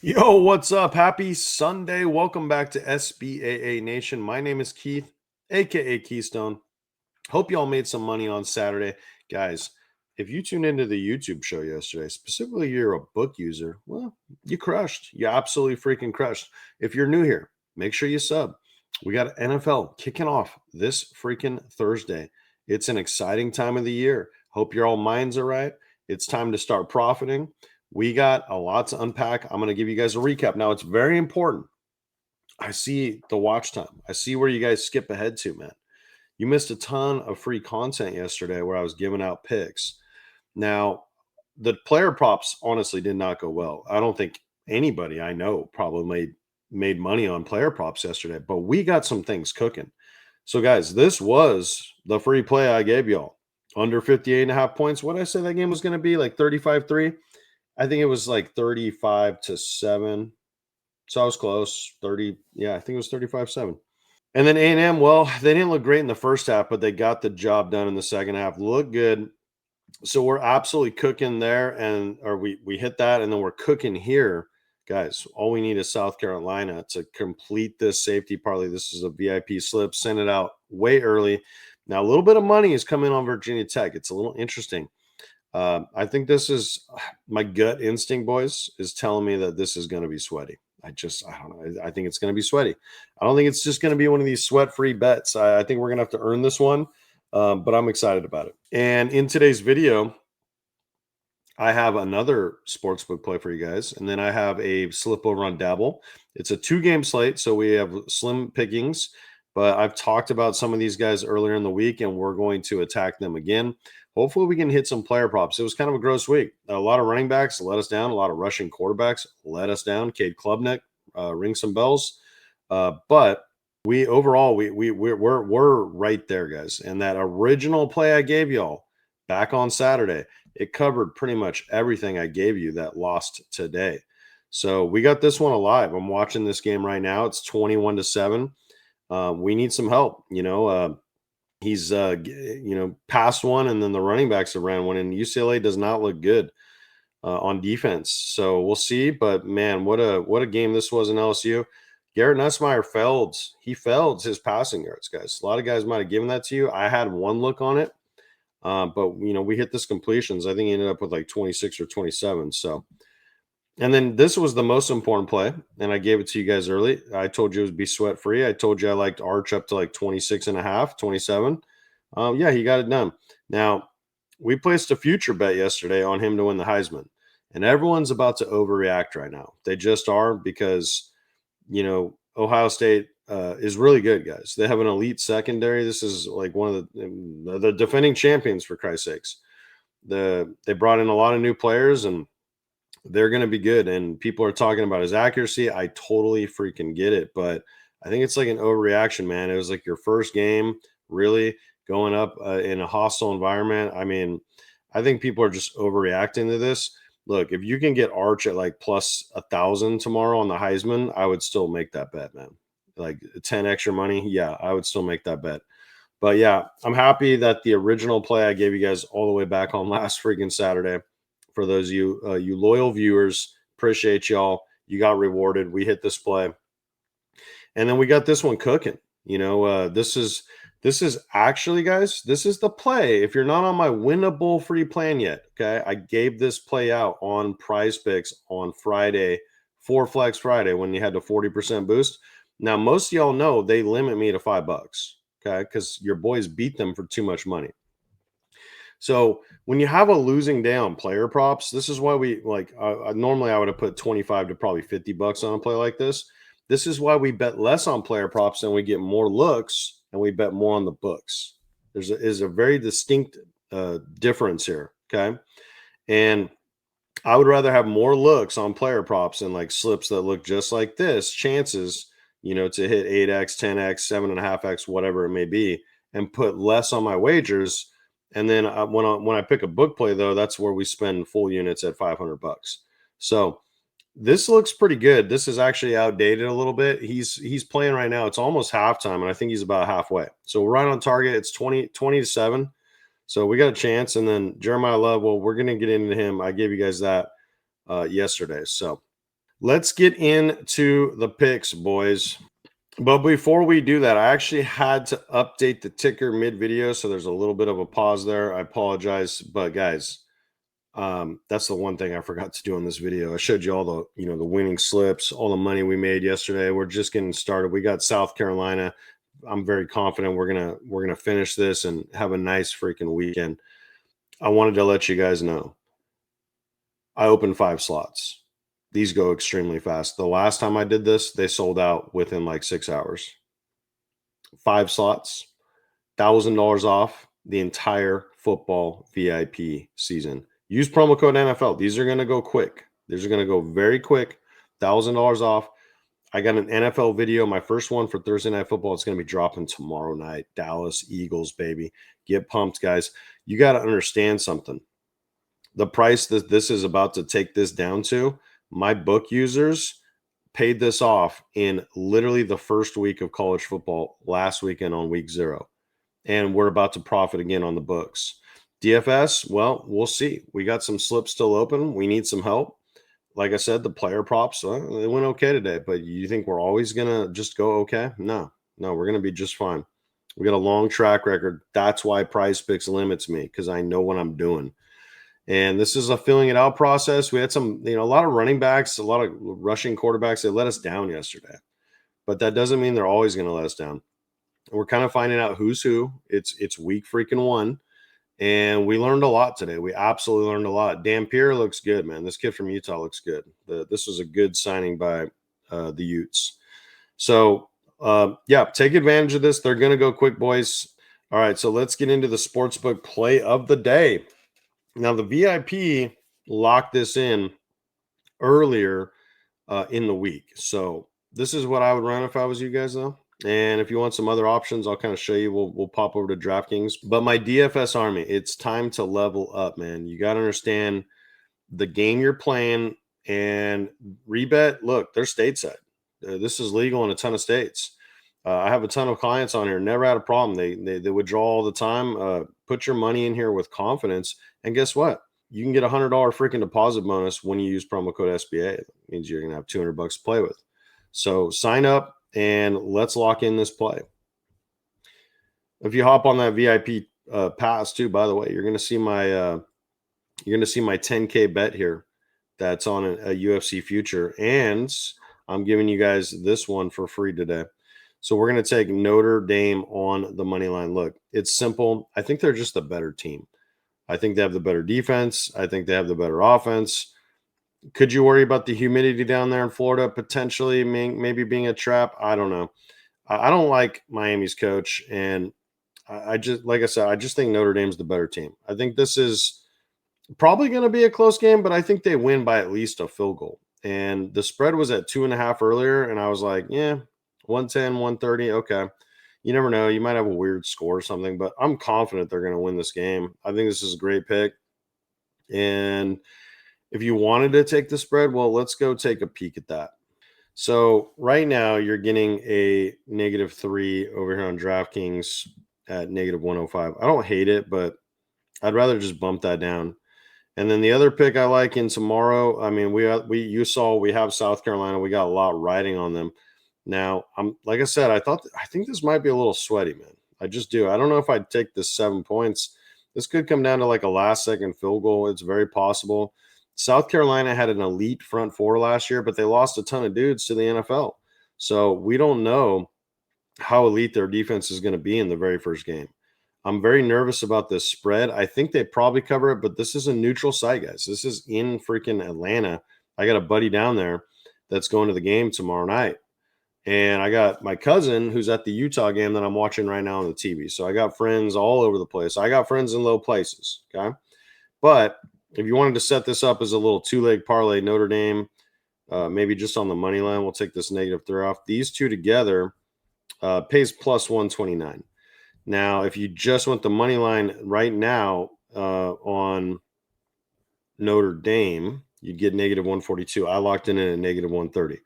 Yo, what's up? Happy Sunday. Welcome back to SBAA Nation. My name is Keith, aka Keystone. Hope y'all made some money on Saturday. Guys, if you tuned into the YouTube show yesterday, specifically you're a book user, well, you crushed. You absolutely freaking crushed. If you're new here, make sure you sub. We got NFL kicking off this freaking Thursday. It's an exciting time of the year. Hope your all minds are right. It's time to start profiting. We got a lot to unpack. I'm going to give you guys a recap. Now, it's very important. I see the watch time. I see where you guys skip ahead to, man. You missed a ton of free content yesterday where I was giving out picks. Now, the player props honestly did not go well. I don't think anybody I know probably made money on player props yesterday, but we got some things cooking. So, guys, this was the free play I gave y'all. Under 58.5 points. What did I say that game was going to be? Like 35-3? I think it was like 35-7. So I was close. 30. Yeah, I think it was 35-7. And then A&M, well, they didn't look great in the first half, but they got the job done in the second half. Look good. So we're absolutely cooking there, and or we hit that, and then we're cooking here, guys. All we need is South Carolina to complete this safety parlay. This is a VIP slip. Send it out way early. Now a little bit of money is coming on Virginia Tech. It's a little interesting. I think this is my gut instinct, boys, is telling me that this is going to be sweaty. I don't know. I think it's going to be sweaty. I don't think it's just going to be one of these sweat free bets. I think we're going to have to earn this one, but I'm excited about it. And in today's video, I have another sportsbook play for you guys, and then I have a slip over on Dabble. It's a 2 game slate, so we have slim pickings, but I've talked about some of these guys earlier in the week, and we're going to attack them again. Hopefully, we can hit some player props. It was kind of a gross week. A lot of running backs let us down. A lot of rushing quarterbacks let us down. Cade Klubnik ring some bells, but we overall we're right there, guys. And that original play I gave y'all back on Saturday, it covered pretty much everything I gave you that lost today. So we got this one alive. I'm watching this game right now. It's 21-7. We need some help. He's passed one, and then the running backs have ran one, and UCLA does not look good on defense. So we'll see. But man, what a game this was in LSU. Garrett Nussmeier failed. He failed his passing yards, guys. A lot of guys might have given that to you. I had one look on it. But we hit this completions. I think he ended up with like 26 or 27. So, and then this was the most important play, and I gave it to you guys early. I told you it would be sweat free. I told you I liked Arch up to like 26 and a half, 27. Yeah, he got it done. Now, we placed a future bet yesterday on him to win the Heisman, and everyone's about to overreact right now. They just are because Ohio State is really good, guys. They have an elite secondary. This is like one of the defending champions, for Christ's sakes. They brought in a lot of new players, and they're going to be good. And people are talking about his accuracy. I totally freaking get it, but I think it's like an overreaction, man. It was like your first game, really going up in a hostile environment. I mean, I think people are just overreacting to this. Look, if you can get Arch at like plus 1,000 tomorrow on the Heisman, I would still make that bet, man. Like 10 extra money, yeah, I would still make that bet. But yeah, I'm happy that the original play I gave you guys all the way back on last freaking Saturday. For those of you you loyal viewers, appreciate y'all. You got rewarded. We hit this play, and then we got this one cooking. This is actually, guys, this is the play. If you're not on my winnable free plan yet, okay, I gave this play out on Prizepicks on Friday for Flex Friday when you had the 40% boost. Now, most of y'all know they limit me to $5, okay, because your boys beat them for too much money. So when you have a losing day on player props, this is why we like. Normally, I would have put 25 to probably $50 on a play like this. This is why we bet less on player props and we get more looks, and we bet more on the books. Is a very distinct difference here. Okay, and I would rather have more looks on player props and like slips that look just like this, chances, to hit 8x, 10x, 7.5x, whatever it may be, and put less on my wagers. And then when I pick a book play, though, that's where we spend full units at $500. So this looks pretty good. This is actually outdated a little bit. He's playing right now. It's almost halftime, and I think he's about halfway. So we're right on target. It's 20-7. So we got a chance. And then Jeremiah Love, well, we're going to get into him. I gave you guys that yesterday. So Let's get into the picks, boys. But before we do that, I actually had to update the ticker mid video. So there's a little bit of a pause there. I apologize. But guys, that's the one thing I forgot to do in this video. I showed you all the, the winning slips, all the money we made yesterday. We're just getting started. We got South Carolina. I'm very confident we're gonna finish this and have a nice freaking weekend. I wanted to let you guys know. I opened 5 slots. These go extremely fast. The last time I did this, they sold out within like 6 hours. 5 slots, $1,000 off the entire football VIP season. Use promo code NFL. These are going to go quick. These are going to go very quick. $1,000 off. I got an NFL video, my first one for Thursday Night Football. It's going to be dropping tomorrow night. Dallas Eagles, baby. Get pumped, guys. You got to understand something. The price that this is about to take this down to, my book users paid this off in literally the first week of college football last weekend on week 0. And we're about to profit again on the books. DFS, well, we'll see. We got some slips still open. We need some help. Like I said, the player props, they went okay today. But you think we're always going to just go okay? No, we're going to be just fine. We got a long track record. That's why Prizepicks limits me, because I know what I'm doing. And this is a filling it out process. We had some, a lot of running backs, a lot of rushing quarterbacks. They let us down yesterday. But that doesn't mean they're always going to let us down. We're kind of finding out who's who. It's week freaking 1. And we learned a lot today. We absolutely learned a lot. Dampier looks good, man. This kid from Utah looks good. This was a good signing by the Utes. So, yeah, take advantage of this. They're going to go quick, boys. All right, so let's get into the sportsbook play of the day. Now, the VIP locked this in earlier in the week. So this is what I would run if I was you guys, though. And if you want some other options, I'll kind of show you. We'll pop over to DraftKings. But my DFS army, it's time to level up, man. You got to understand the game you're playing. And rebet, look, they're stateside. This is legal in a ton of states. I have a ton of clients on here. Never had a problem. They withdraw all the time. Put your money in here with confidence. And guess what? You can get $100 freaking deposit bonus when you use promo code SBA. That means you're going to have $200 to play with. So sign up and let's lock in this play. If you hop on that VIP pass too, by the way, you're going to see my 10K bet here. That's on a UFC future, and I'm giving you guys this one for free today. So we're going to take Notre Dame on the money line. Look, it's simple. I think they're just a better team. I think they have the better defense. I think they have the better offense. Could you worry about the humidity down there in Florida potentially maybe being a trap? I don't know. I don't like Miami's coach, and I just, like I said, I just think Notre Dame's the better team. I think this is probably going to be a close game, but I think they win by at least a field goal. And the spread was at 2.5 earlier, and I was like, yeah, 110, 130. Okay. You never know. You might have a weird score or something, but I'm confident they're going to win this game. I think this is a great pick. And if you wanted to take the spread, well, let's go take a peek at that. So right now you're getting a -3 over here on DraftKings at -105. I don't hate it, but I'd rather just bump that down. And then the other pick I like in tomorrow, I mean, we have South Carolina. We got a lot riding on them. Now, like I said, I think this might be a little sweaty, man. I just do. I don't know if I'd take the 7 points. This could come down to like a last second field goal. It's very possible. South Carolina had an elite front four last year, but they lost a ton of dudes to the NFL. So we don't know how elite their defense is going to be in the very first game. I'm very nervous about this spread. I think they probably cover it, but this is a neutral site, guys. This is in freaking Atlanta. I got a buddy down there that's going to the game tomorrow night. And I got my cousin who's at the Utah game that I'm watching right now on the TV. So I got friends all over the place. I got friends in low places, okay? But if you wanted to set this up as a little 2-leg parlay, Notre Dame, maybe just on the money line, we'll take this -3 off. These two together pays plus 129. Now, if you just want the money line right now on Notre Dame, you'd get -142. I locked in at -130.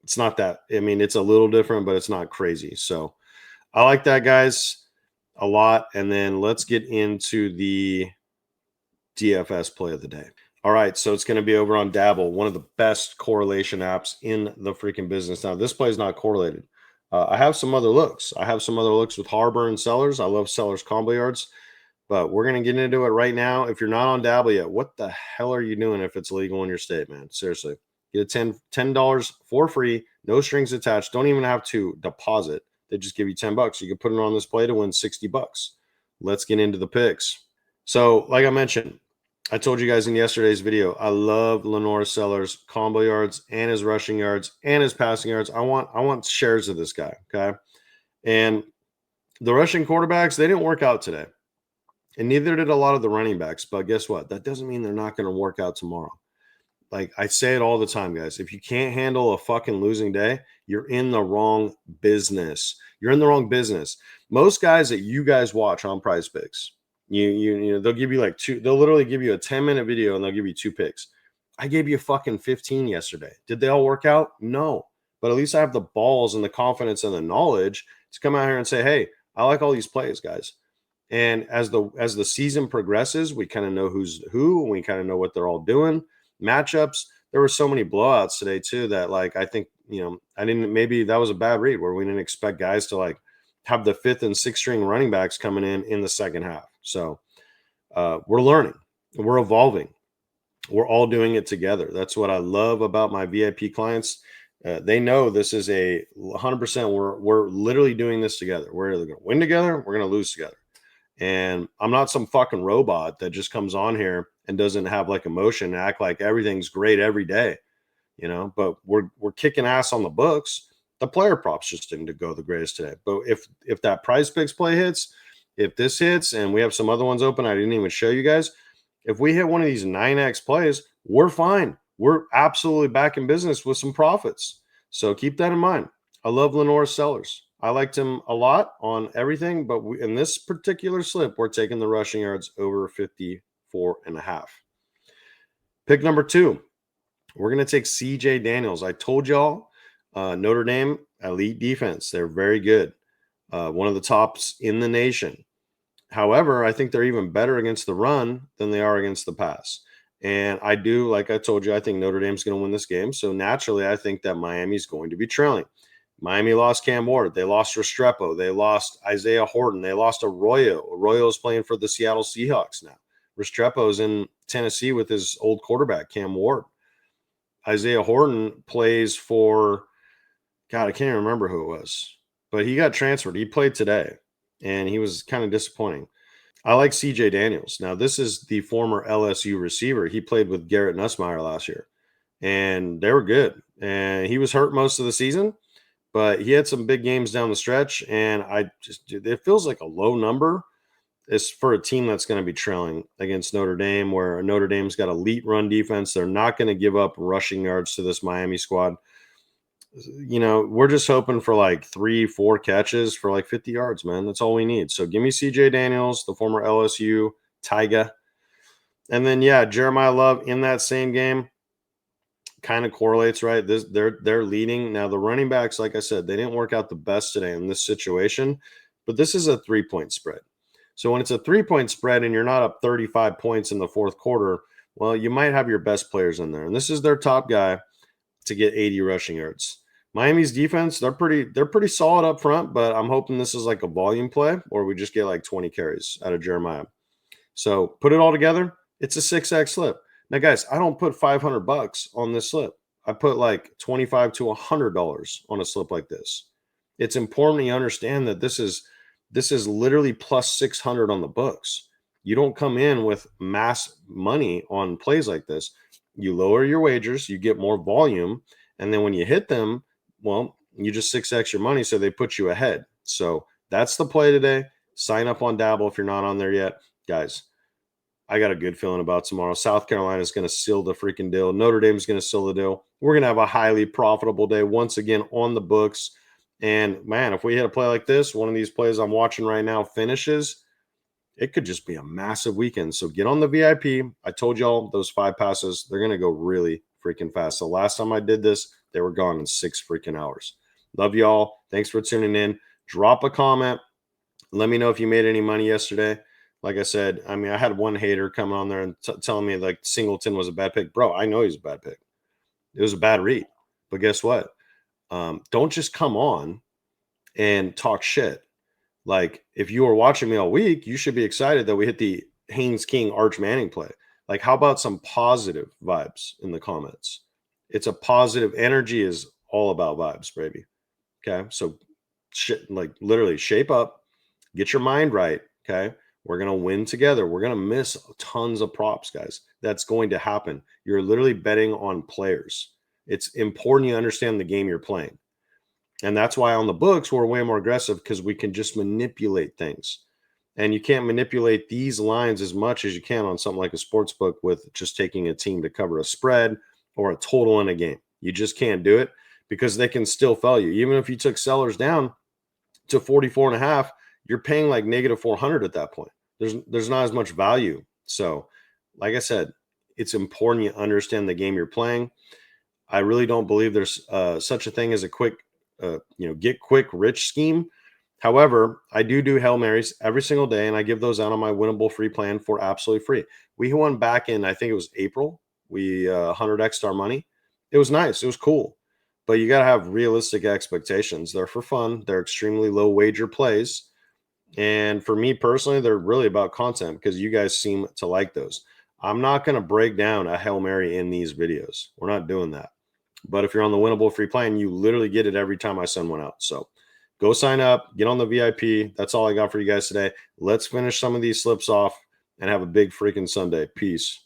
It's not that. I mean, it's a little different, but it's not crazy. So I like that, guys, a lot. And then let's get into the DFS play of the day. All right, so it's going to be over on Dabble, one of the best correlation apps in the freaking business. Now, this play is not correlated. I have some other looks. I have some other looks with Harbor and Sellers. I love Sellers combo yards, but we're going to get into it right now. If you're not on Dabble yet, what the hell are you doing if it's legal in your state, man? Seriously. Get a $10 for free, no strings attached. Don't even have to deposit. They just give you $10. You can put it on this play to win $60. Let's get into the picks. So, like I mentioned, I told you guys in yesterday's video, I love Lenore Sellers' combo yards and his rushing yards and his passing yards. I want shares of this guy, okay? And the rushing quarterbacks, they didn't work out today. And neither did a lot of the running backs. But guess what? That doesn't mean they're not going to work out tomorrow. Like I say it all the time, guys. If you can't handle a fucking losing day, you're in the wrong business. You're in the wrong business. Most guys that you guys watch on Prizepicks, you know, they'll give you like two. They'll literally give you a 10-minute video and they'll give you 2 picks. I gave you fucking 15 yesterday. Did they all work out? No. But at least I have the balls and the confidence and the knowledge to come out here and say, hey, I like all these plays, guys. And as the season progresses, we kind of know who's who, and we kind of know what they're all doing. Matchups, there were so many blowouts today too that like I think, you know, maybe that was a bad read where we didn't expect guys to like have the 5th and 6th string running backs coming in the second half. So we're learning, we're evolving, we're all doing it together. That's what I love about my VIP clients. They know this is a 100%. We're literally doing this together. We're either going to win together, we're going to lose together. And I'm not some fucking robot that just comes on here and doesn't have like emotion and act like everything's great every day, you know, but we're kicking ass on the books. The player props just didn't go the greatest today. But if that Prizepicks play hits, if this hits, and we have some other ones open, I didn't even show you guys. If we hit one of these 9X plays, we're fine. We're absolutely back in business with some profits. So keep that in mind. I love Lenore Sellers. I liked him a lot on everything, but in this particular slip, we're taking the rushing yards over 54.5. Pick number 2, we're going to take CJ Daniels. I told y'all Notre Dame, elite defense. They're very good. One of the tops in the nation. However, I think they're even better against the run than they are against the pass. And I do, like I told you, I think Notre Dame's going to win this game. So naturally, I think that Miami's going to be trailing. Miami lost Cam Ward. They lost Restrepo. They lost Isaiah Horton. They lost Arroyo. Arroyo is playing for the Seattle Seahawks now. Restrepo is in Tennessee with his old quarterback, Cam Ward. Isaiah Horton plays for, God, I can't even remember who it was, but he got transferred. He played today, and he was kind of disappointing. I like CJ Daniels. Now, this is the former LSU receiver. He played with Garrett Nussmeier last year, and they were good. And he was hurt most of the season, but he had some big games down the stretch, and it feels like a low number is for a team that's going to be trailing against Notre Dame, where Notre Dame's got elite run defense. They're not going to give up rushing yards to this Miami squad. You know, we're just hoping for like 3-4 catches for like 50 yards, man. That's all we need. So give me CJ Daniels, the former LSU Tyga. And then, yeah, Jeremiah Love in that same game kind of correlates, right? They're leading. Now, the running backs, like I said, they didn't work out the best today in this situation, but this is a 3-point spread. So when it's a 3-point spread and you're not up 35 points in the fourth quarter, well, you might have your best players in there. And this is their top guy to get 80 rushing yards. Miami's defense, they're pretty solid up front, but I'm hoping this is like a volume play or we just get like 20 carries out of Jeremiah. So put it all together, it's a 6X slip. Now, guys, I don't put $500 on this slip. I put like $25 to $100 on a slip like this. It's important you understand that this is literally plus 600 on the books. You don't come in with mass money on plays like this. You lower your wagers, you get more volume, and then when you hit them, well, you just 6X your money, so they put you ahead. So that's the play today. Sign up on Dabble if you're not on there yet. Guys, I got a good feeling about tomorrow. South Carolina is going to seal the freaking deal. Notre Dame is going to seal the deal. We're going to have a highly profitable day once again on the books. And, man, if we hit a play like this, one of these plays I'm watching right now finishes, it could just be a massive weekend. So get on the VIP. I told y'all those 5 passes, they're going to go really freaking fast. The last time I did this, they were gone in 6 freaking hours. Love y'all. Thanks for tuning in. Drop a comment. Let me know if you made any money yesterday. Like I said, I mean, I had one hater coming on there and telling me like Singleton was a bad pick. Bro, I know he's a bad pick. It was a bad read. But guess what? Don't just come on and talk shit. Like, if you were watching me all week, you should be excited that we hit the Haynes King Arch Manning play. Like, how about some positive vibes in the comments? It's a positive energy is all about vibes, baby. Okay. So, like, literally shape up, get your mind right. Okay. We're going to win together. We're going to miss tons of props, guys. That's going to happen. You're literally betting on players. It's important you understand the game you're playing. And that's why on the books, we're way more aggressive because we can just manipulate things. And you can't manipulate these lines as much as you can on something like a sports book with just taking a team to cover a spread or a total in a game. You just can't do it because they can still fail you. Even if you took sellers down to 44.5, you're paying like negative 400 at that point. There's not as much value. So, like I said, it's important you understand the game you're playing. I really don't believe there's such a thing as a quick, get quick rich scheme. However, I do Hail Marys every single day, and I give those out on my winnable free plan for absolutely free. We won back in, I think it was April. We 100x'd our money. It was nice. It was cool. But you got to have realistic expectations. They're for fun. They're extremely low wager plays. And for me personally, they're really about content because you guys seem to like those. I'm not going to break down a Hail Mary in these videos. We're not doing that. But if you're on the winnable free plan, you literally get it every time I send one out. So go sign up, get on the VIP. That's all I got for you guys today. Let's finish some of these slips off and have a big freaking Sunday. Peace.